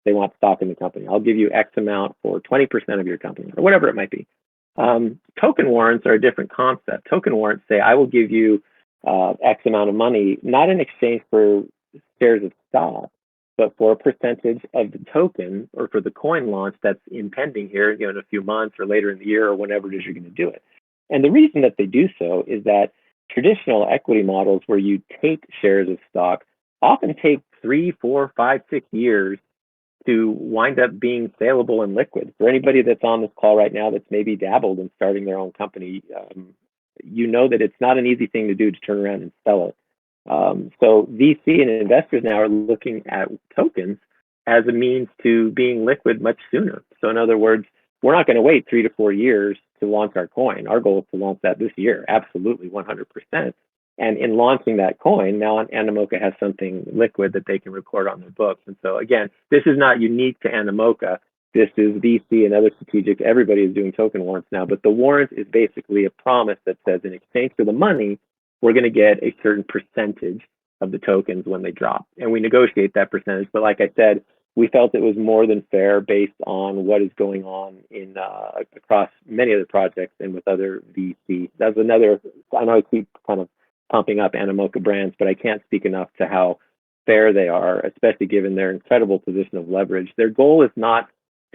They want stock in the company. I'll give you X amount for 20% of your company, or whatever it might be. Token warrants are a different concept. Token warrants say, I will give you X amount of money, not in exchange for shares of stock, but for a percentage of the token or for the coin launch that's impending here, in a few months or later in the year or whenever it is you're going to do it. And the reason that they do so is that traditional equity models where you take shares of stock often take 3, 4, 5, 6 years to wind up being saleable and liquid. For anybody that's on this call right now that's maybe dabbled in starting their own company, you know that it's not an easy thing to do to turn around and sell it. So VC and investors now are looking at tokens as a means to being liquid much sooner. So in other words, we're not going to wait 3 to 4 years to launch our coin. Our goal is to launch that this year, absolutely 100%. And in launching that coin, now Animoca has something liquid that they can record on their books. And so again, this is not unique to Animoca. This is VC and other strategics. Everybody is doing token warrants now, but the warrant is basically a promise that says in exchange for the money, we're going to get a certain percentage of the tokens when they drop. And we negotiate that percentage. But like I said, we felt it was more than fair based on what is going on in across many other projects and with other VC. That's another, I know I keep kind of pumping up Animoca brands, but I can't speak enough to how fair they are, especially given their incredible position of leverage. Their goal is not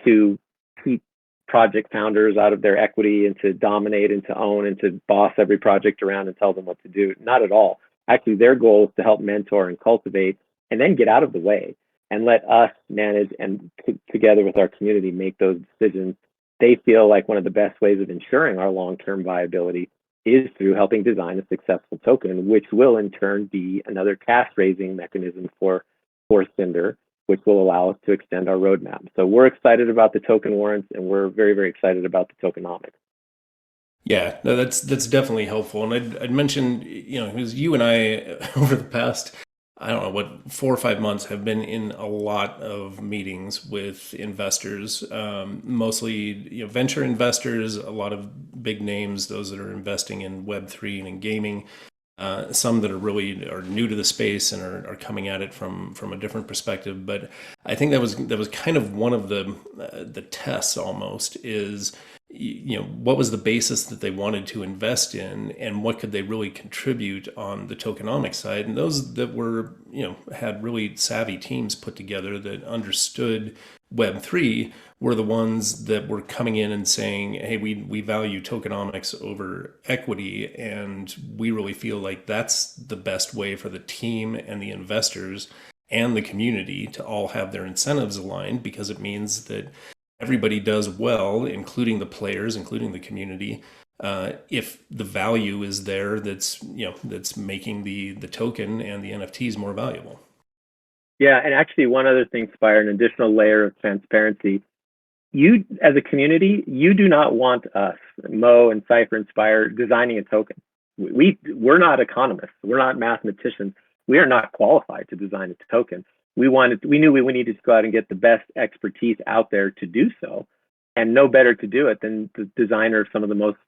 to keep project founders out of their equity and to dominate and to own and to boss every project around and tell them what to do. Not at all. Actually, their goal is to help mentor and cultivate and then get out of the way and let us manage and together with our community make those decisions. They feel like one of the best ways of ensuring our long-term viability is through helping design a successful token, which will in turn be another cash raising mechanism for Cinder, which will allow us to extend our roadmap. So we're excited about the token warrants, and we're very, very excited about the tokenomics. Yeah, no, that's definitely helpful. And I'd mentioned, because you and I over the past, I don't know, what, 4 or 5 months have been in a lot of meetings with investors, mostly venture investors, a lot of big names, those that are investing in Web3 and in gaming, some that are new to the space and are coming at it from a different perspective. But I think that was kind of one of the tests almost is, what was the basis that they wanted to invest in, and what could they really contribute on the tokenomics side? And those that were, had really savvy teams put together that understood Web3 were the ones that were coming in and saying, hey, we value tokenomics over equity, and we really feel like that's the best way for the team and the investors and the community to all have their incentives aligned, because it means that everybody does well, including the players, including the community, if the value is there that's making the token and the NFTs more valuable. Yeah, and actually one other thing, Spire, an additional layer of transparency. You, as a community, you do not want us, Mo and Cypher and Spire, designing a token. We're not economists. We're not mathematicians. We are not qualified to design a token. We knew we needed to go out and get the best expertise out there to do so, and no better to do it than the designer of some of the most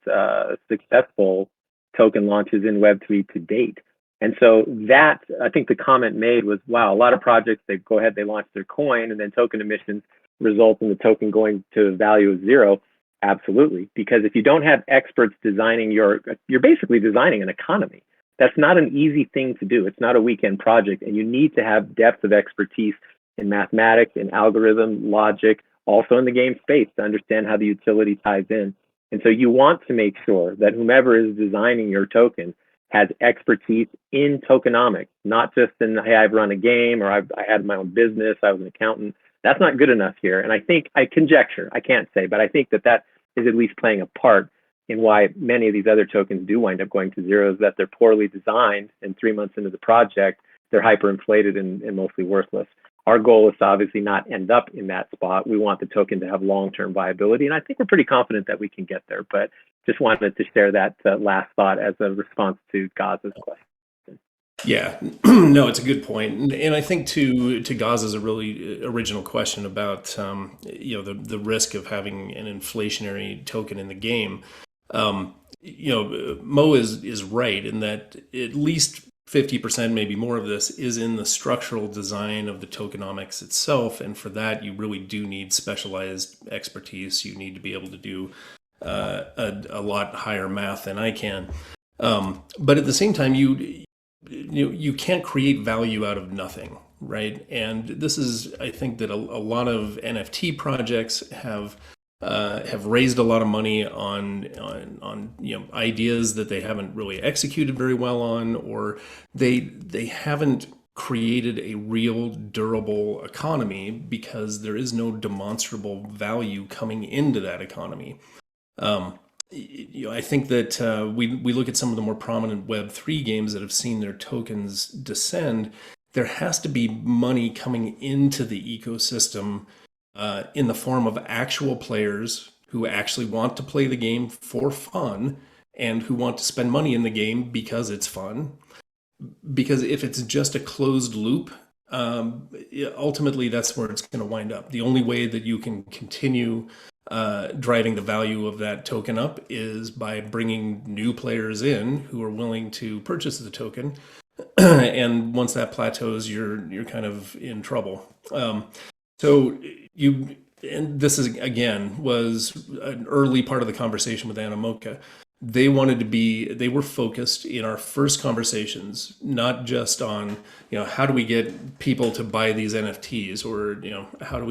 successful token launches in Web3 to date. And so that, I think the comment made was, wow, a lot of projects, they go ahead, they launch their coin, and then token emissions result in the token going to a value of zero. Absolutely, because if you don't have experts designing you're basically designing an economy. That's not an easy thing to do. It's not a weekend project, and you need to have depth of expertise in mathematics, in algorithm, logic, also in the game space to understand how the utility ties in. And so you want to make sure that whomever is designing your token has expertise in tokenomics, not just in, hey, I've run a game, or I had my own business, I was an accountant. That's not good enough here. And I think, I conjecture, I can't say, but I think that is at least playing a part in why many of these other tokens do wind up going to zero, is that they're poorly designed, and 3 months into the project, they're hyperinflated and mostly worthless. Our goal is to obviously not end up in that spot. We want the token to have long-term viability, and I think we're pretty confident that we can get there. But just wanted to share that last thought as a response to Gaz's question. Yeah, no, it's a good point, and I think to Gaz's a really original question about the risk of having an inflationary token in the game. Mo is right in that at least 50%, maybe more of this, is in the structural design of the tokenomics itself, and for that you really do need specialized expertise. You need to be able to do a lot higher math than I can, but at the same time you can't create value out of nothing, right? And this is, I think, that a lot of NFT projects have raised a lot of money on ideas that they haven't really executed very well on, or they haven't created a real durable economy because there is no demonstrable value coming into that economy. I think that we look at some of the more prominent Web3 games that have seen their tokens descend. There has to be money coming into the ecosystem in the form of actual players who actually want to play the game for fun and who want to spend money in the game because it's fun. Because if it's just a closed loop, ultimately that's where it's going to wind up. The only way that you can continue driving the value of that token up is by bringing new players in who are willing to purchase the token. And once that plateaus, you're kind of in trouble. And this is, again, was an early part of the conversation with Animoca. They were focused in our first conversations, not just on, how do we get people to buy these NFTs, or, how do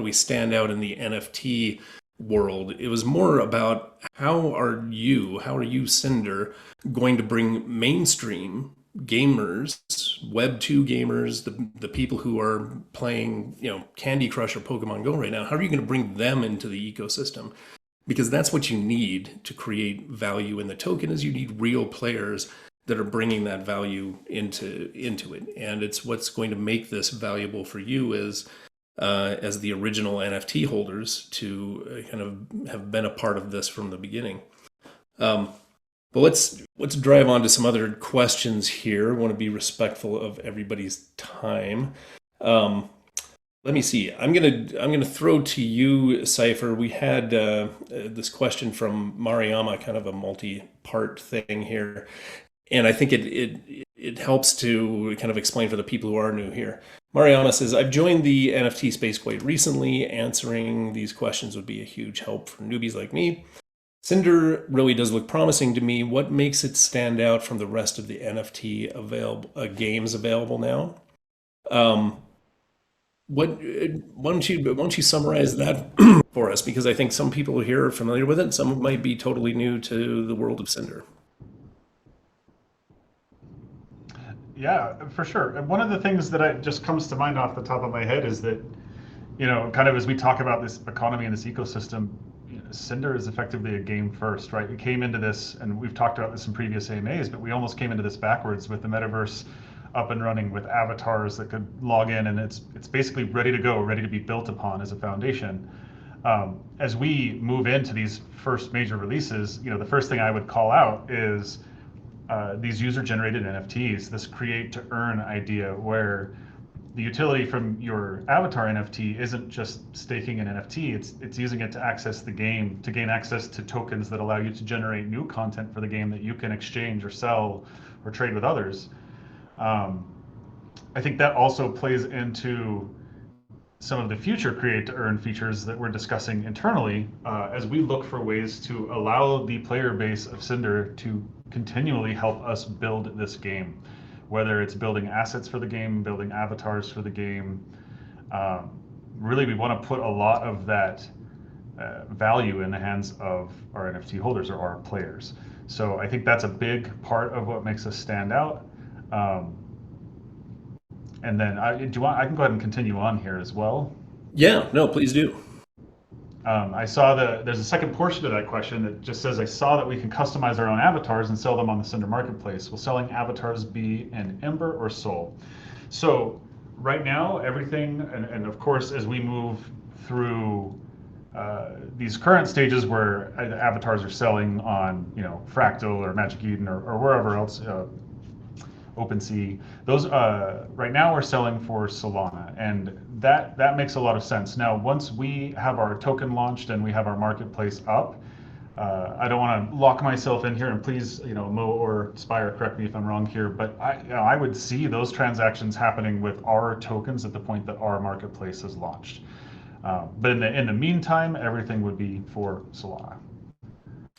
we stand out in the NFT world? It was more about how are you, Cinder, going to bring mainstream gamers, Web2 gamers, the people who are playing, Candy Crush or Pokemon Go right now, how are you going to bring them into the ecosystem? because that's what you need to create value in the token. Is you need real players that are bringing that value into it, and it's what's going to make this valuable for you as the original NFT holders to kind of have been a part of this from the beginning. But let's drive on to some other questions here. I want to be respectful of everybody's time. Let me see. I'm gonna throw to you, Cypher. We had this question from Mariama, kind of a multi-part thing here, and I think it helps to kind of explain for the people who are new here. Mariama says, I've joined the NFT space quite recently. Answering these questions would be a huge help for newbies like me. Cinder really does look promising to me. What makes it stand out from the rest of the NFT games available now? Why don't you summarize that for us? Because I think some people here are familiar with it. Some might be totally new to the world of Cinder. Yeah, for sure. And one of the things that just comes to mind off the top of my head is that, kind of as we talk about this economy and this ecosystem, Cinder is effectively a game first, right? We came into this, and we've talked about this in previous AMAs, but we almost came into this backwards with the metaverse up and running, with avatars that could log in, and it's basically ready to go, ready to be built upon as a foundation. As we move into these first major releases, the first thing I would call out is these user-generated NFTs, this create to earn idea, where the utility from your avatar NFT isn't just staking an NFT, it's using it to access the game, to gain access to tokens that allow you to generate new content for the game that you can exchange or sell or trade with others. I think that also plays into some of the future create to earn features that we're discussing internally as we look for ways to allow the player base of Cinder to continually help us build this game, whether it's building assets for the game, building avatars for the game. Really, we want to put a lot of that value in the hands of our NFT holders or our players. So I think that's a big part of what makes us stand out. And then I can go ahead and continue on here as well. Yeah, no, please do. I saw there's a second portion of that question that just says, I saw that we can customize our own avatars and sell them on the Cinder marketplace. Will selling avatars be in Ember or Soul? So right now, everything, and of course, as we move through these current stages where avatars are selling on, Fractal or Magic Eden or wherever else, OpenSea, those right now we're selling for Solana, and that makes a lot of sense. Now, once we have our token launched and we have our marketplace up, I don't want to lock myself in here, and please, Mo or Spire, correct me if I'm wrong here, but I would see those transactions happening with our tokens at the point that our marketplace is launched. But in the meantime, everything would be for Solana.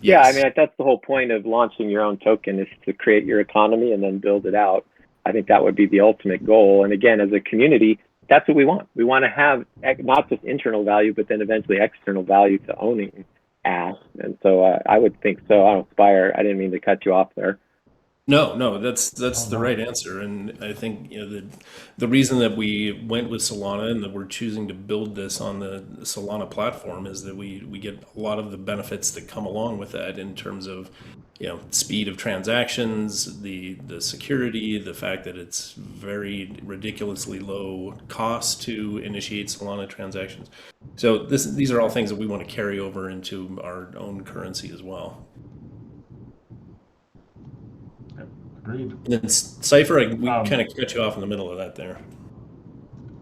Yeah, I Yes. mean, that's the whole point of launching your own token, is to create your economy and then build it out. I think that would be the ultimate goal. And again, as a community, that's what we want. We want to have not just internal value, but then eventually external value to owning apps. And so I would think so. I don't Spire. I didn't mean to cut you off there. No, that's the right answer, and I think the reason that we went with Solana and that we're choosing to build this on the Solana platform is that we get a lot of the benefits that come along with that in terms of speed of transactions, the security, the fact that it's very ridiculously low cost to initiate Solana transactions. So these are all things that we want to carry over into our own currency as well. Agreed. And then Cypher, we kind of cut you off in the middle of that there.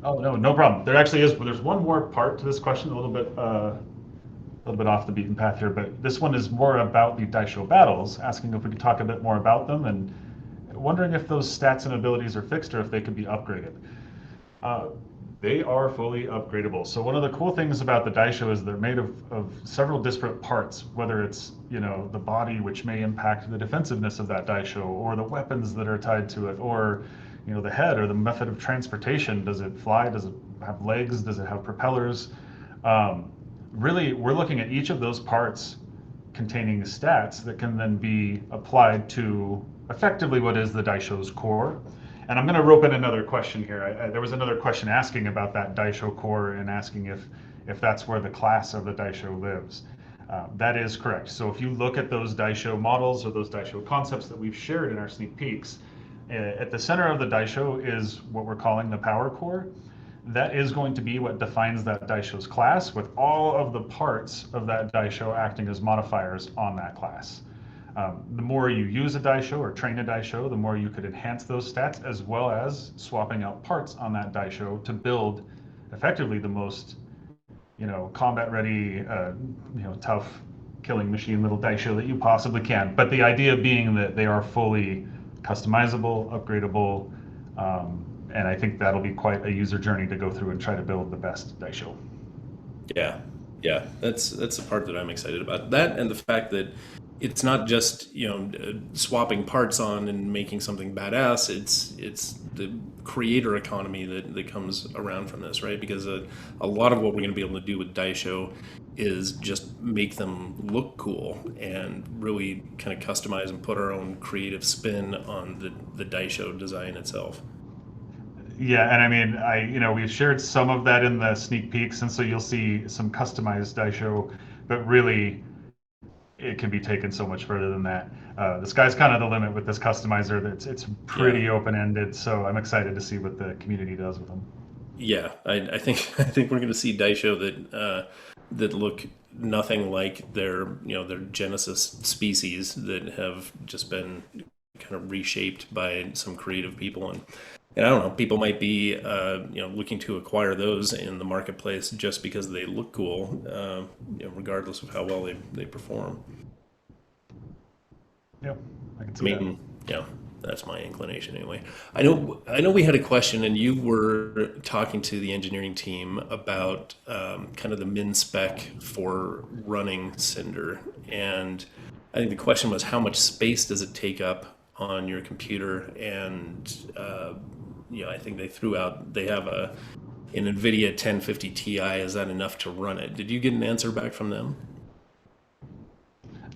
Oh, no problem. There actually is. There's one more part to this question, a little bit off the beaten path here, but this one is more about the Daisho battles, asking if we could talk a bit more about them, and wondering if those stats and abilities are fixed or if they could be upgraded. They are fully upgradable. So one of the cool things about the Daisho is they're made of several disparate parts, whether it's the body, which may impact the defensiveness of that Daisho, or the weapons that are tied to it, or the head, or the method of transportation. Does it fly? Does it have legs? Does it have propellers? Really, we're looking at each of those parts containing stats that can then be applied to effectively what is the Daisho's core. And I'm going to rope in another question here. There was another question asking about that Daisho core and asking if that's where the class of the Daisho lives. That is correct. So if you look at those Daisho models or those Daisho concepts that we've shared in our sneak peeks, at the center of the Daisho is what we're calling the power core. That is going to be what defines that Daisho's class, with all of the parts of that Daisho acting as modifiers on that class. The more you use a Daisho or train a Daisho, the more you could enhance those stats, as well as swapping out parts on that Daisho to build effectively the most, combat ready, tough killing machine little Daisho that you possibly can. But the idea being that they are fully customizable, upgradable, and I think that'll be quite a user journey to go through and try to build the best Daisho. Yeah, that's the part that I'm excited about. That and the fact that it's not just swapping parts on and making something badass. It's the creator economy that comes around from this, right? Because a lot of what we're going to be able to do with Daisho is just make them look cool and really kind of customize and put our own creative spin on the Daisho design itself. Yeah, and I mean, we've shared some of that in the sneak peeks, and so you'll see some customized Daisho, but really, it can be taken so much further than that. The sky's kind of the limit with this customizer. It's pretty open-ended, so I'm excited to see what the community does with them. Yeah, I think we're going to see Daisho that look nothing like their Genesis species that have just been kind of reshaped by some creative people, and I don't know, people might be looking to acquire those in the marketplace just because they look cool, regardless of how well they perform. Yep, I can see that. Yeah, that's my inclination anyway. I know we had a question, and you were talking to the engineering team about kind of the min spec for running Cinder, and I think the question was, how much space does it take up on your computer? And I think they have an NVIDIA 1050 Ti. Is that enough to run it? Did you get an answer back from them?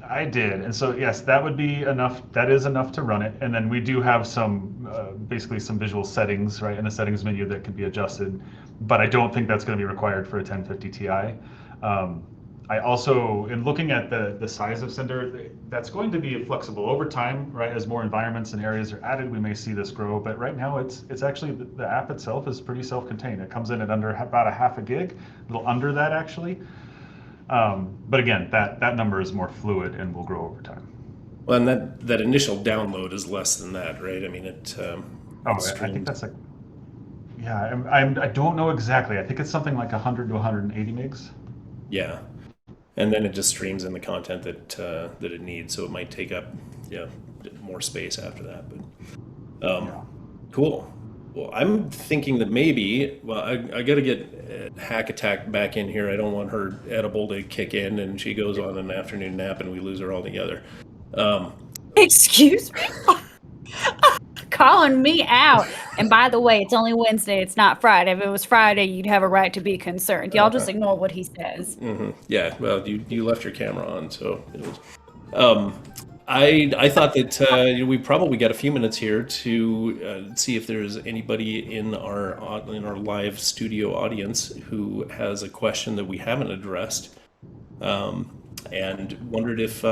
I did, and so yes, that would be enough. That is enough to run it, and then we do have some, basically some visual settings, right, in the settings menu that can be adjusted, but I don't think that's going to be required for a 1050 Ti. I also, in looking at the size of Cinder, that's going to be flexible over time, right? As more environments and areas are added, we may see this grow, but right now it's actually, the app itself is pretty self-contained. It comes in at under about a half a gig, a little under that actually. But again, that number is more fluid and will grow over time. Well, and that initial download is less than that, right? I mean, I think that's like, yeah, I don't know exactly. I think it's something like 100 to 180 megs. Yeah, and then it just streams in the content that it needs, so it might take up more space after that. But cool. Well, I'm thinking that maybe, I got to get Hack Attack back in here. I don't want her edible to kick in and she goes on an afternoon nap and we lose her altogether. Excuse me? Calling me out. And by the way, it's only Wednesday. It's not Friday. If it was Friday, you'd have a right to be concerned. Y'all just ignore what he says. Mm-hmm. Yeah, well, you left your camera on, so it was... I thought that we probably got a few minutes here to see if there's anybody in our live studio audience who has a question that we haven't addressed, and wondered if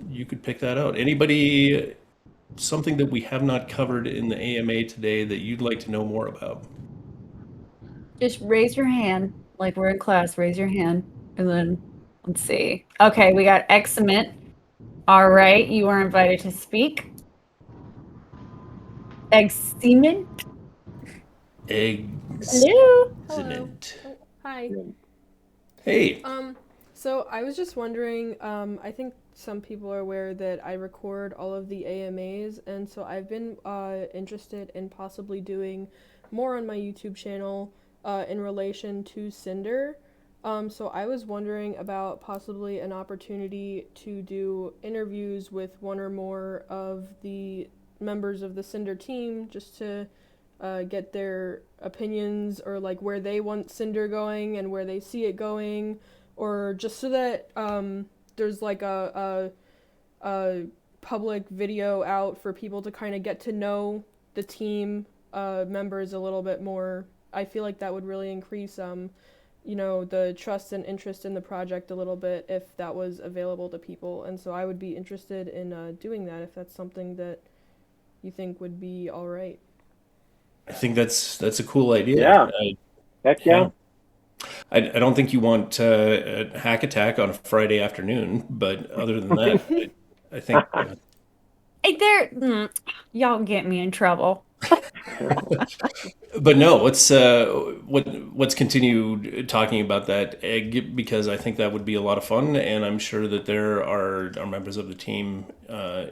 you could pick that out. Anybody, something that we have not covered in the AMA today that you'd like to know more about? Just raise your hand, like we're in class. Raise your hand, and then let's see. Okay, we got Excellent. All right, you are invited to speak. Excellent. Hello. Excellent. Oh, hi. Hey. So I was just wondering, I think some people are aware that I record all of the AMAs, and so I've been interested in possibly doing more on my YouTube channel in relation to Cinder. So I was wondering about possibly an opportunity to do interviews with one or more of the members of the Cinder team, just to get their opinions, or like where they want Cinder going and where they see it going, or just so that there's like a public video out for people to kind of get to know the team members a little bit more. I feel like that would really increase the trust and interest in the project a little bit if that was available to people. And so I would be interested in doing that if that's something that you think would be all right. I think that's a cool idea. Yeah. Heck yeah. I don't think you want a hack attack on a Friday afternoon, but other than that, I think. Hey, y'all get me in trouble. But no, let's continue talking about that egg, because I think that would be a lot of fun, and I'm sure that there are members of the team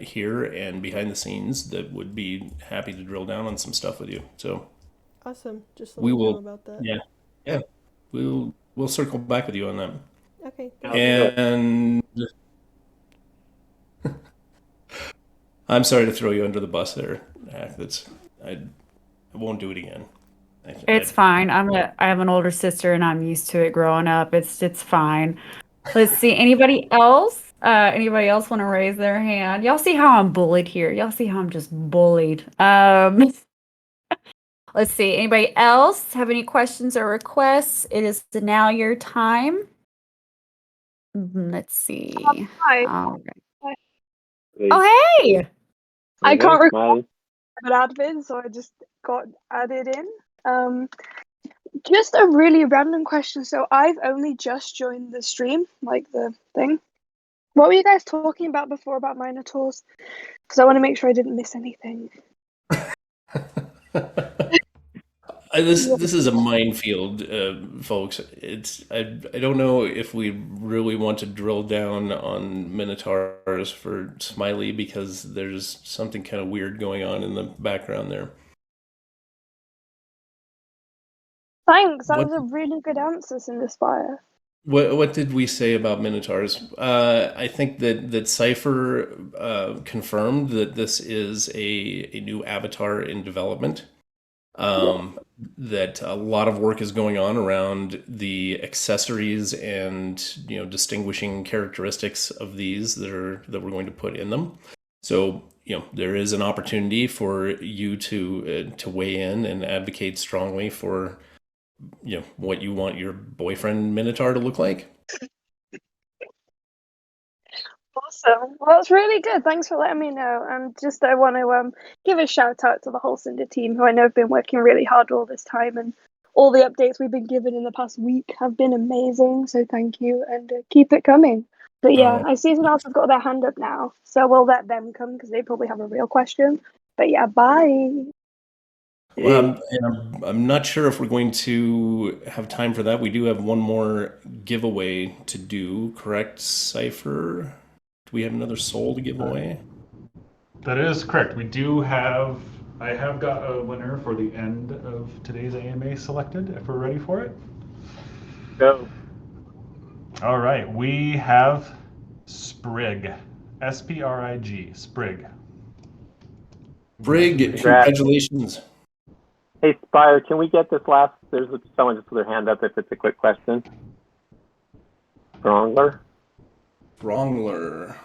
here and behind the scenes that would be happy to drill down on some stuff with you. So Awesome. Just let we me know will, about that. yeah, we'll circle back with you on that. Okay. Sounds good. And I'm sorry to throw you under the bus there, Hack. I won't do it again. It's fine. I have an older sister and I'm used to it growing up. It's fine. Let's see. Anybody else? Anybody else want to raise their hand? Y'all see how I'm bullied here? Y'all see how I'm just bullied? Let's see. Anybody else have any questions or requests? It is now your time. Let's see. Hi. All right. Hey, Oh, hey. I hey, can't record Smiley. an admin, so I just got added in. Just a really random question. So I've only just joined the stream, like the thing. What were you guys talking about before about Minotaurs? Because I want to make sure I didn't miss anything. This is a minefield, folks. I don't know if we really want to drill down on Minotaurs for Smiley, because there's something kind of weird going on in the background there. Thanks. That What was a really good answer, Cinderspire. what did we say about Minotaurs? I think that Cypher confirmed that this is a new avatar in development. That a lot of work is going on around the accessories and distinguishing characteristics of these that we're going to put in them. So there is an opportunity for you to weigh in and advocate strongly for what you want your boyfriend Minotaur to look like. Awesome. Well, that's really good. Thanks for letting me know. And just I want to give a shout out to the whole Cinder team, who I know have been working really hard all this time, and all the updates we've been given in the past week have been amazing. So thank you, and keep it coming. But yeah, I see someone else has got their hand up now, so we'll let them come because they probably have a real question. But yeah, bye. Well, and I'm not sure if we're going to have time for that. We do have one more giveaway to do, correct, Cypher? Do we have another soul to give away? That is correct. I have got a winner for the end of today's AMA selected, if we're ready for it. Go. All right, we have Sprig. Sprig. Sprig. Brig, congratulations. Hey, Spire, can we get this last? There's someone just put their hand up if it's a quick question. Strongler. Throngler,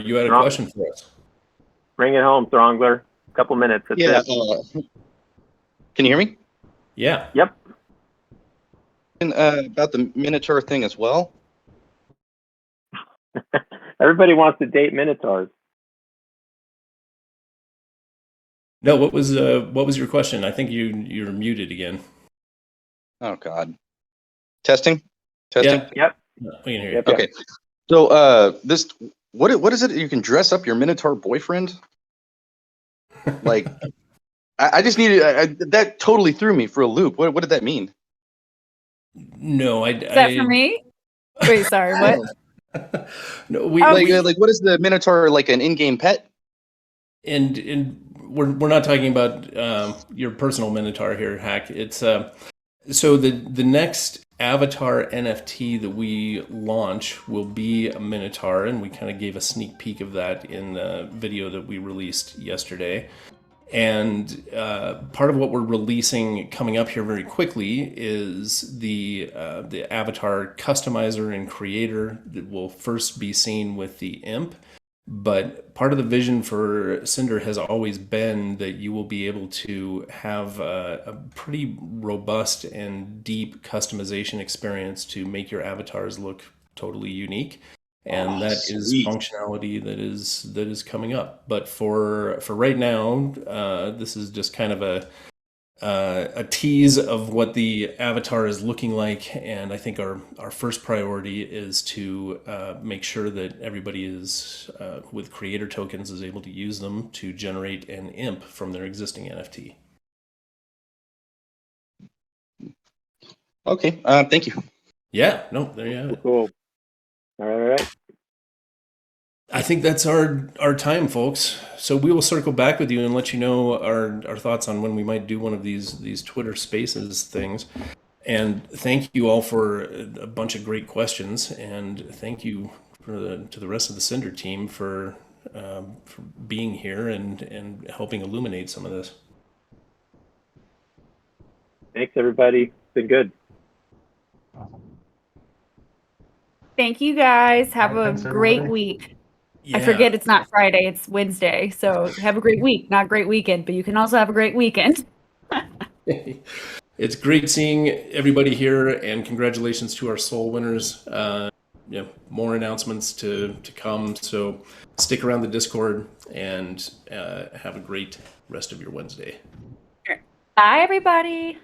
you had a question for us. Bring it home, Throngler. A couple minutes. That's it. Can you hear me? Yeah. Yep. And, about the Minotaur thing as well. Everybody wants to date Minotaurs. No, what was your question? I think you're muted again. Oh God. Testing. Yeah. Yep. We can hear you. Yep. Okay. So what is it? You can dress up your Minotaur boyfriend? Like, I just needed that totally threw me for a loop. What did that mean? No, Is that for me? Wait, sorry, what? No, Like what is the Minotaur, like an in-game pet? and we're not talking about your personal Minotaur here, Hack. It's so the next avatar NFT that we launch will be a Minotaur, and we kind of gave a sneak peek of that in the video that we released yesterday. And part of what we're releasing coming up here very quickly is the avatar customizer and creator that will first be seen with the imp. But part of the vision for Cinder has always been that you will be able to have a pretty robust and deep customization experience to make your avatars look totally unique. And that is sweet. functionality that is coming up. But for right now, this is just kind of a tease of what the avatar is looking like, and I think our first priority is to make sure that everybody is with creator tokens is able to use them to generate an imp from their existing NFT. Okay, thank you. Yeah, no, there you have it. Cool. All right. I think that's our time, folks. So we will circle back with you and let you know our thoughts on when we might do one of these Twitter Spaces things. And thank you all for a bunch of great questions, and thank you to the rest of the Cinder team for being here and helping illuminate some of this. Thanks, everybody. It's been good. Thank you guys. Have All right, a thanks, great everybody. week. Yeah. I forget it's not Friday, it's Wednesday. So have a great week, not great weekend, but you can also have a great weekend. It's great seeing everybody here, and congratulations to our soul winners. More announcements to come. So stick around the Discord and have a great rest of your Wednesday. Bye, everybody.